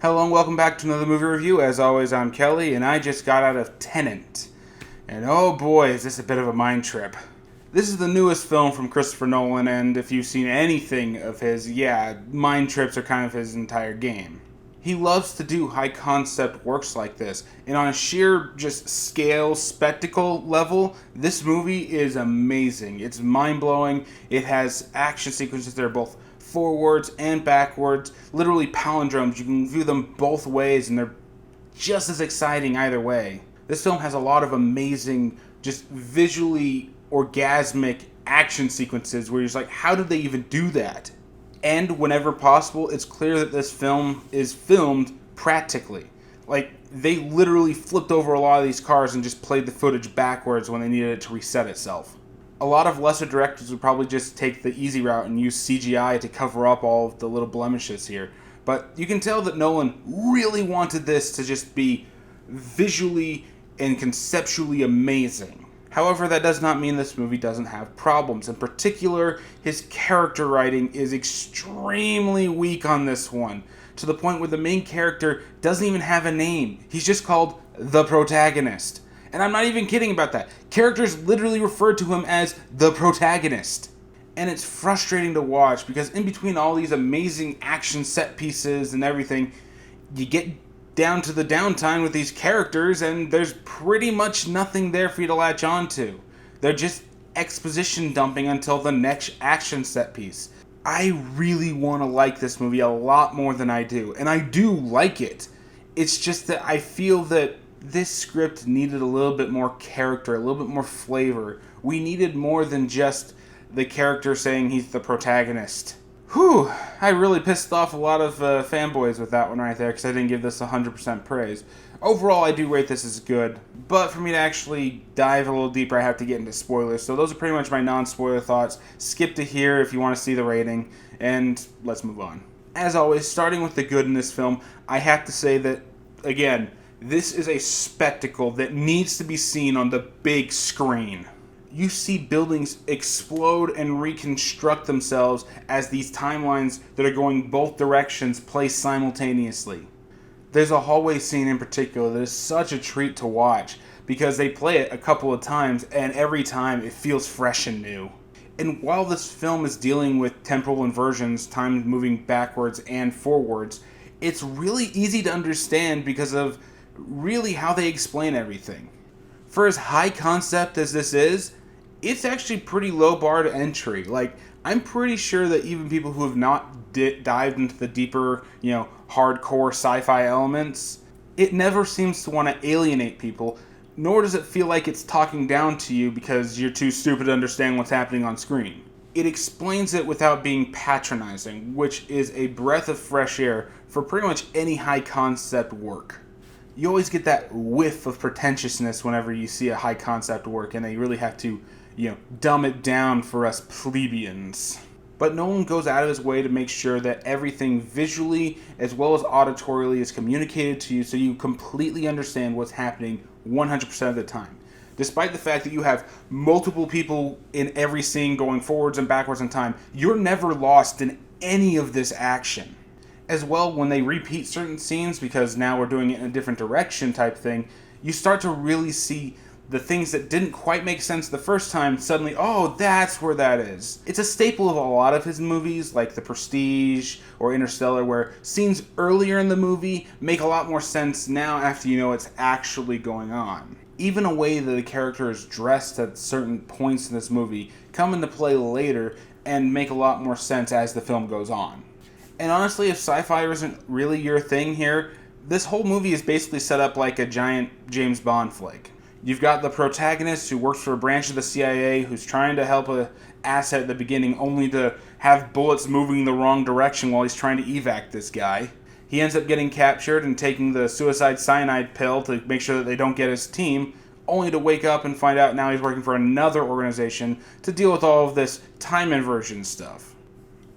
Hello and welcome back to another movie review. As always, I'm Kelly, and I just got out of Tenet. And oh boy, is this a bit of a mind trip. This is the newest film from Christopher Nolan, and if you've seen anything of his, mind trips are kind of his entire game. He loves to do high concept works like this, and on a sheer just scale, spectacle level, this movie is amazing. It's mind blowing. It has action sequences that are both forwards and backwards, literally palindromes. You can view them both ways, and they're just as exciting either way. This film has a lot of amazing, just visually orgasmic action sequences where you're just like, how did they even do that? And whenever possible, it's clear that this film is filmed practically. Like, they literally flipped over a lot of these cars and just played the footage backwards when they needed it to reset itself. A lot of lesser directors would probably just take the easy route and use CGI to cover up all of the little blemishes here. But you can tell that Nolan really wanted this to just be visually and conceptually amazing. However, that does not mean this movie doesn't have problems. In particular, his character writing is extremely weak on this one, to the point where the main character doesn't even have a name. He's just called the protagonist. And I'm not even kidding about that. Characters literally refer to him as the protagonist. And it's frustrating to watch because in between all these amazing action set pieces and everything, you get down to the downtime with these characters and there's pretty much nothing there for you to latch on to. They're just exposition dumping until the next action set piece. I really want to like this movie a lot more than I do, and I do like it. It's just that I feel that this script needed a little bit more character, a little bit more flavor. We needed more than just the character saying he's the protagonist. Whew, I really pissed off a lot of fanboys with that one right there because I didn't give this 100% praise. Overall, I do rate this as good, but for me to actually dive a little deeper, I have to get into spoilers. So those are pretty much my non-spoiler thoughts. Skip to here if you want to see the rating, and let's move on. As always, starting with the good in this film, I have to say that, again, this is a spectacle that needs to be seen on the big screen. You see buildings explode and reconstruct themselves as these timelines that are going both directions play simultaneously. There's a hallway scene in particular that is such a treat to watch because they play it a couple of times and every time it feels fresh and new. And while this film is dealing with temporal inversions, time moving backwards and forwards, it's really easy to understand because of really how they explain everything. For as high concept as this is, it's actually pretty low bar to entry. Like, I'm pretty sure that even people who have not dived into the deeper, hardcore sci-fi elements, it never seems to want to alienate people, nor does it feel like it's talking down to you because you're too stupid to understand what's happening on screen. It explains it without being patronizing, which is a breath of fresh air for pretty much any high concept work. You always get that whiff of pretentiousness whenever you see a high concept work and they really have to dumb it down for us plebeians. But Nolan goes out of his way to make sure that everything visually as well as auditorily is communicated to you so you completely understand what's happening 100% of the time. Despite the fact that you have multiple people in every scene going forwards and backwards in time, you're never lost in any of this action. As well, when they repeat certain scenes, because now we're doing it in a different direction type thing, you start to really see the things that didn't quite make sense the first time, suddenly, oh, that's where that is. It's a staple of a lot of his movies, like The Prestige or Interstellar, where scenes earlier in the movie make a lot more sense now after you know what's actually going on. Even a way that the character is dressed at certain points in this movie come into play later and make a lot more sense as the film goes on. And honestly, if sci-fi isn't really your thing here, this whole movie is basically set up like a giant James Bond flick. You've got the protagonist who works for a branch of the CIA who's trying to help an asset at the beginning only to have bullets moving the wrong direction while he's trying to evac this guy. He ends up getting captured and taking the suicide cyanide pill to make sure that they don't get his team, only to wake up and find out now he's working for another organization to deal with all of this time inversion stuff.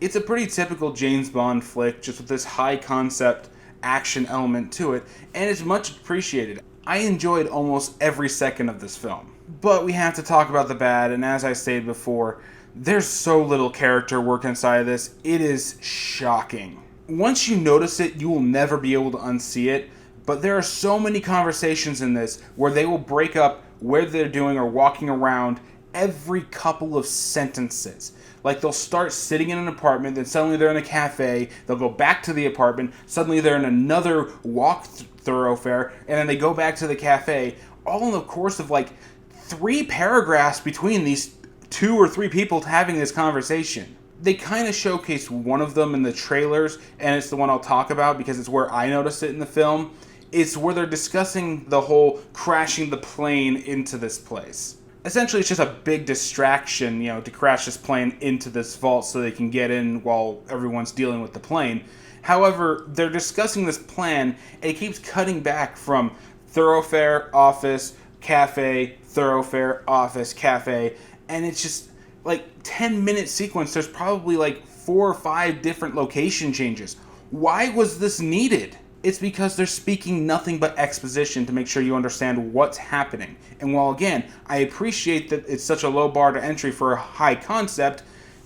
It's a pretty typical James Bond flick, just with this high concept action element to it, and it's much appreciated. I enjoyed almost every second of this film. But we have to talk about the bad, and as I stated before, there's so little character work inside of this, it is shocking. Once you notice it, you will never be able to unsee it. But there are so many conversations in this where they will break up where they're doing or walking around every couple of sentences. Like they'll start sitting in an apartment, then suddenly they're in a cafe, they'll go back to the apartment, suddenly they're in another thoroughfare, and then they go back to the cafe, all in the course of like 3 paragraphs between these 2 or 3 people having this conversation. They kind of showcase one of them in the trailers, and it's the one I'll talk about because it's where I noticed it in the film. It's where they're discussing the whole crashing the plane into this place. Essentially, it's just a big distraction, to crash this plane into this vault so they can get in while everyone's dealing with the plane. However, they're discussing this plan, and it keeps cutting back from thoroughfare, office, cafe, thoroughfare, office, cafe, and it's just like 10-minute sequence. There's probably like 4 or 5 different location changes. Why was this needed? It's because they're speaking nothing but exposition to make sure you understand what's happening. And while again, I appreciate that it's such a low bar to entry for a high concept,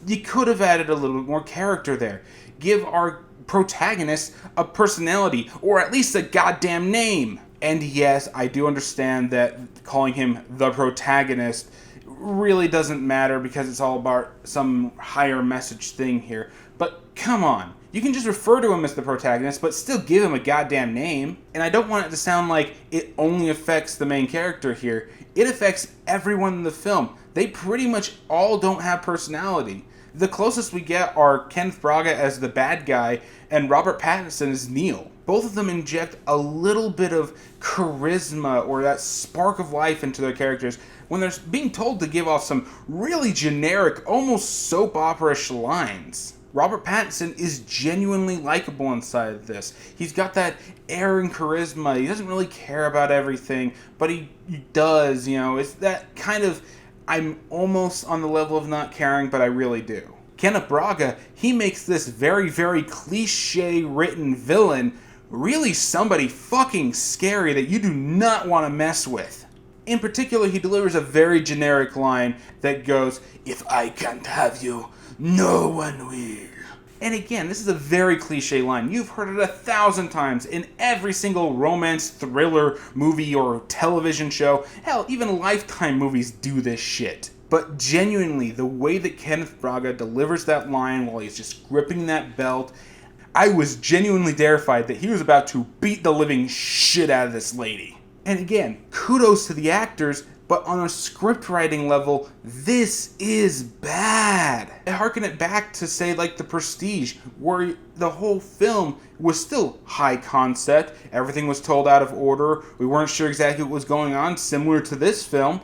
you could have added a little bit more character there. Give our protagonist a personality, or at least a goddamn name. And yes, I do understand that calling him the protagonist really doesn't matter because it's all about some higher message thing here. But come on. You can just refer to him as the protagonist, but still give him a goddamn name. And I don't want it to sound like it only affects the main character here. It affects everyone in the film. They pretty much all don't have personality. The closest we get are Kenneth Branagh as the bad guy and Robert Pattinson as Neil. Both of them inject a little bit of charisma or that spark of life into their characters when they're being told to give off some really generic, almost soap opera-ish lines. Robert Pattinson is genuinely likable inside of this. He's got that air and charisma. He doesn't really care about everything, but he does, It's that kind of, I'm almost on the level of not caring, but I really do. Kenneth Branagh, he makes this very, very cliche-written villain really somebody fucking scary that you do not want to mess with. In particular, he delivers a very generic line that goes, "If I can't have you, no one will." And again, this is a very cliche line. You've heard it 1,000 times in every single romance, thriller, movie, or television show. Hell, even Lifetime movies do this shit. But genuinely, the way that Kenneth Branagh delivers that line while he's just gripping that belt, I was genuinely terrified that he was about to beat the living shit out of this lady. And again, kudos to the actors, but on a script writing level, this is bad. I harken it back to, say, like The Prestige, where the whole film was still high concept, everything was told out of order, we weren't sure exactly what was going on, similar to this film,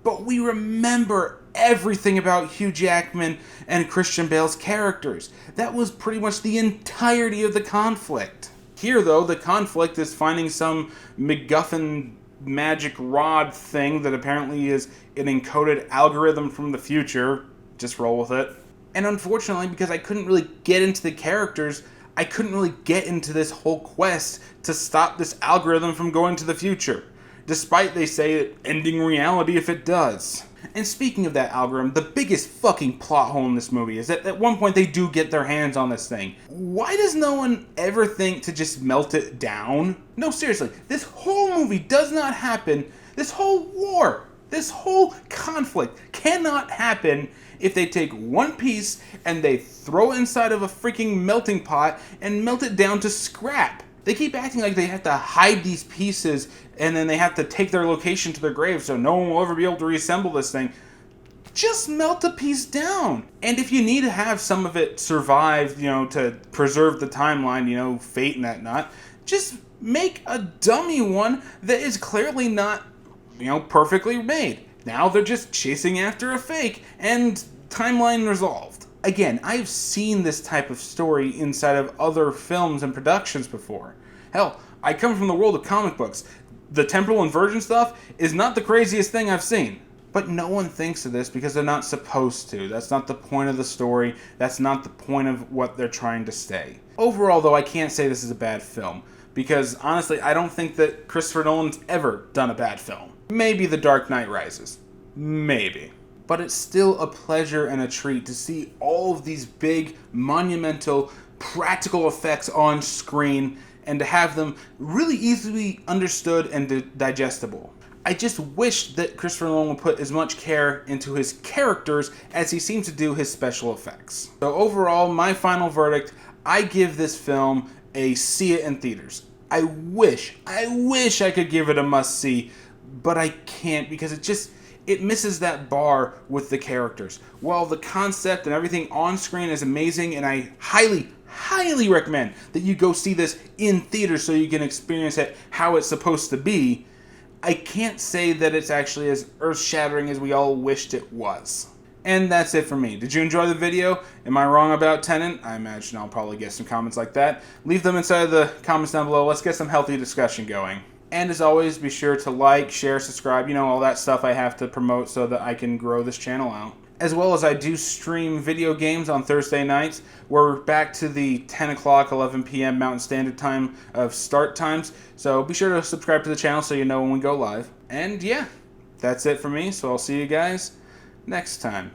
but we remember everything about Hugh Jackman and Christian Bale's characters. That was pretty much the entirety of the conflict. Here, though, the conflict is finding some MacGuffin magic rod thing that apparently is an encoded algorithm from the future. Just roll with it. And unfortunately, because I couldn't really get into the characters, I couldn't really get into this whole quest to stop this algorithm from going to the future. Despite they say it ending reality if it does. And speaking of that algorithm, the biggest fucking plot hole in this movie is that at one point they do get their hands on this thing. Why does no one ever think to just melt it down? No, seriously, this whole movie does not happen. This whole war, this whole conflict cannot happen if they take one piece and they throw it inside of a freaking melting pot and melt it down to scrap. They keep acting like they have to hide these pieces and then they have to take their location to their grave so no one will ever be able to reassemble this thing. Just melt a piece down. And if you need to have some of it survive, to preserve the timeline, fate and that not, just make a dummy one that is clearly not, perfectly made. Now they're just chasing after a fake and timeline resolved. Again, I've seen this type of story inside of other films and productions before. Hell, I come from the world of comic books. The temporal inversion stuff is not the craziest thing I've seen. But no one thinks of this because they're not supposed to. That's not the point of the story. That's not the point of what they're trying to say. Overall, though, I can't say this is a bad film. Because, honestly, I don't think that Christopher Nolan's ever done a bad film. Maybe The Dark Knight Rises. Maybe. But it's still a pleasure and a treat to see all of these big, monumental, practical effects on screen and to have them really easily understood and digestible. I just wish that Christopher Nolan would put as much care into his characters as he seems to do his special effects. So overall, my final verdict, I give this film a see it in theaters. I wish I could give it a must-see, but I can't because it misses that bar with the characters. While the concept and everything on screen is amazing, and I highly recommend that you go see this in theaters so you can experience it how it's supposed to be, I can't say that it's actually as earth-shattering as we all wished it was. And that's it for me. Did you enjoy the video? Am I wrong about Tenet? I imagine I'll probably get some comments like that. Leave them inside the comments down below. Let's get some healthy discussion going. And as always, be sure to like, share, subscribe, all that stuff I have to promote so that I can grow this channel out. As well as I do stream video games on Thursday nights. We're back to the 10 o'clock, 11 p.m. Mountain Standard Time of start times. So be sure to subscribe to the channel so you know when we go live. And yeah, that's it for me. So I'll see you guys next time.